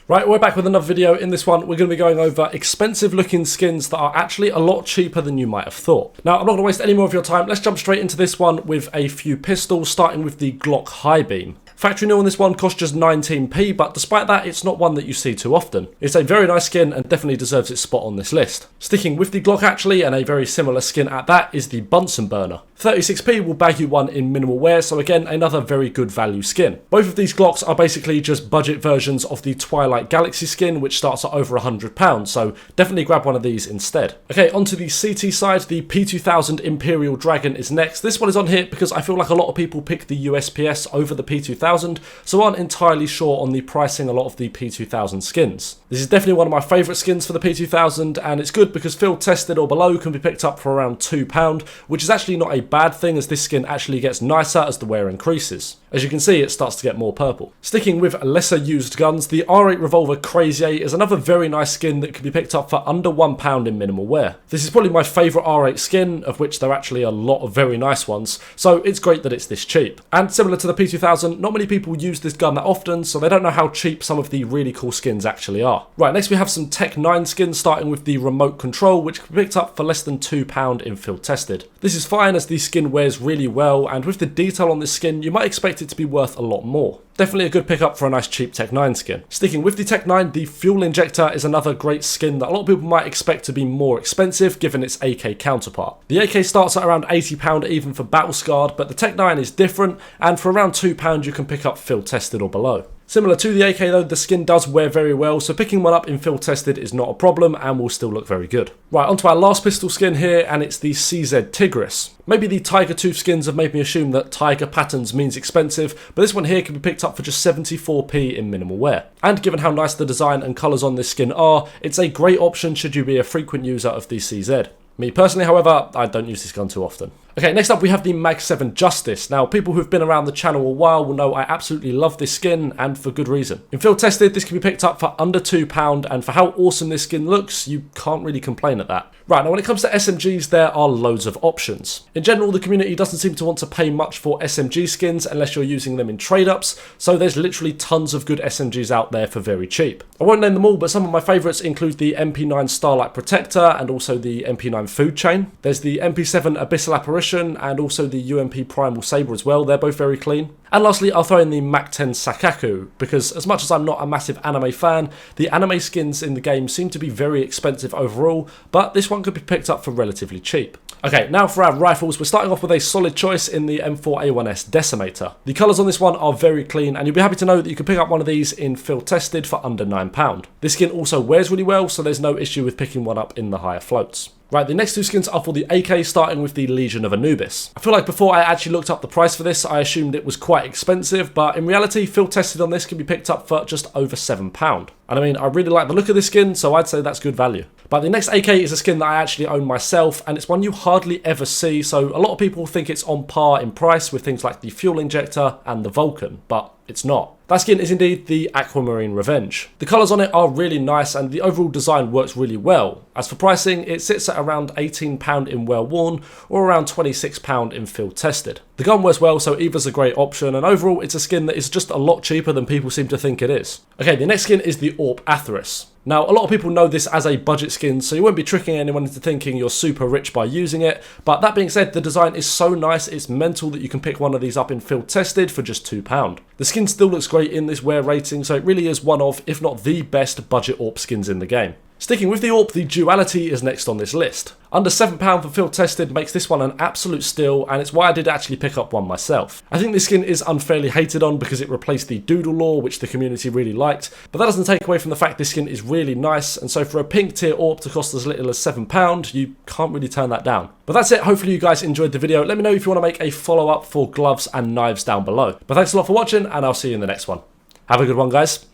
Right, we're back with another video. In this one, we're going to be going over expensive looking skins that are actually a lot cheaper than you might have thought. Now, I'm not going to waste any more of your time. Let's jump straight into this one with a few pistols, starting with the Glock High Beam. Factory new on this one costs just 19p, but despite that, it's not one that you see too often. It's a very nice skin and definitely deserves its spot on this list. Sticking with the Glock actually, and a very similar skin at that, is the Bunsen burner. 36p will bag you one in minimal wear, so again, another very good value skin. Both of these Glocks are basically just budget versions of the Twilight Galaxy skin, which starts at over £100, so definitely grab one of these instead. Okay, onto the CT side, the P2000 Imperial Dragon is next. This one is on here because I feel like a lot of people pick the USPS over the P2000, so aren't entirely sure on the pricing a lot of the P2000 skins. This is definitely one of my favourite skins for the P2000, and it's good because field tested or below can be picked up for around £2, which is actually not a bad thing as this skin actually gets nicer as the wear increases. As you can see, it starts to get more purple. Sticking with lesser used guns, the R8 Revolver Crazy 8 is another very nice skin that can be picked up for under £1 in minimal wear. This is probably my favourite R8 skin, of which there are actually a lot of very nice ones, so it's great that it's this cheap. And similar to the P2000, not many people use this gun that often, so they don't know how cheap some of the really cool skins actually are. Right, next we have some Tech 9 skins, starting with the Remote Control, which can be picked up for less than £2 in field tested. This is fine as the skin wears really well, and with the detail on this skin, you might expect it to be worth a lot more. Definitely a good pickup for a nice cheap Tech 9 skin. Sticking with the Tech 9, the Fuel Injector is another great skin that a lot of people might expect to be more expensive given its AK counterpart. The AK starts at around £80 even for Battle Scarred, but the Tech 9 is different, and for around £2 you can pick up field tested or below. Similar to the AK though, the skin does wear very well, so picking one up in field tested is not a problem and will still look very good. Right, onto our last pistol skin here, and it's the CZ Tigris. Maybe the Tiger Tooth skins have made me assume that tiger patterns means expensive, but this one here can be picked up for just 74p in minimal wear. And given how nice the design and colours on this skin are, it's a great option should you be a frequent user of the CZ. Me personally, however, I don't use this gun too often. Okay, next up we have the Mag 7 Justice. Now, people who've been around the channel a while will know I absolutely love this skin, and for good reason. In field tested, this can be picked up for under £2, and for how awesome this skin looks, you can't really complain at that. Right, now when it comes to SMGs, there are loads of options. In general, the community doesn't seem to want to pay much for SMG skins unless you're using them in trade-ups, so there's literally tons of good SMGs out there for very cheap. I won't name them all, but some of my favourites include the MP9 Starlight Protector and also the MP9 Food Chain. There's the MP7 Abyssal Apparition and also the UMP Primal Saber as well. They're both very clean. And lastly, I'll throw in the Mac 10 Sakaku, because as much as I'm not a massive anime fan, the anime skins in the game seem to be very expensive overall, but this one could be picked up for relatively cheap. Okay, now for our rifles, we're starting off with a solid choice in the M4A1S Decimator. The colours on this one are very clean, and you'll be happy to know that you can pick up one of these in field tested for under £9. This skin also wears really well, so there's no issue with picking one up in the higher floats. Right, the next two skins are for the AK, starting with the Legion of Anubis. I feel like before I actually looked up the price for this, I assumed it was quite expensive, but in reality, field tested on this can be picked up for just over £7. And I mean, I really like the look of this skin, so I'd say that's good value. But the next AK is a skin that I actually own myself, and it's one you hardly ever see, so a lot of people think it's on par in price with things like the Fuel Injector and the Vulcan, but it's not. That skin is indeed the Aquamarine Revenge. The colours on it are really nice and the overall design works really well. As for pricing, it sits at around £18 in well worn or around £26 in field tested. The gun wears well, so either's a great option, and overall it's a skin that is just a lot cheaper than people seem to think it is. Okay, the next skin is the AWP Atheris. Now, a lot of people know this as a budget skin, so you won't be tricking anyone into thinking you're super rich by using it, but that being said, the design is so nice, it's mental that you can pick one of these up in field tested for just £2. The skin still looks great in this wear rating, so it really is one of, if not the best budget AWP skins in the game. Sticking with the AWP, the Duality is next on this list. Under £7 for field tested makes this one an absolute steal, and it's why I did actually pick up one myself. I think this skin is unfairly hated on because it replaced the Doodle Law, which the community really liked, but that doesn't take away from the fact this skin is really nice, and so for a pink tier AWP to cost as little as £7, you can't really turn that down. But that's it, hopefully you guys enjoyed the video. Let me know if you want to make a follow-up for gloves and knives down below. But thanks a lot for watching, and I'll see you in the next one. Have a good one, guys.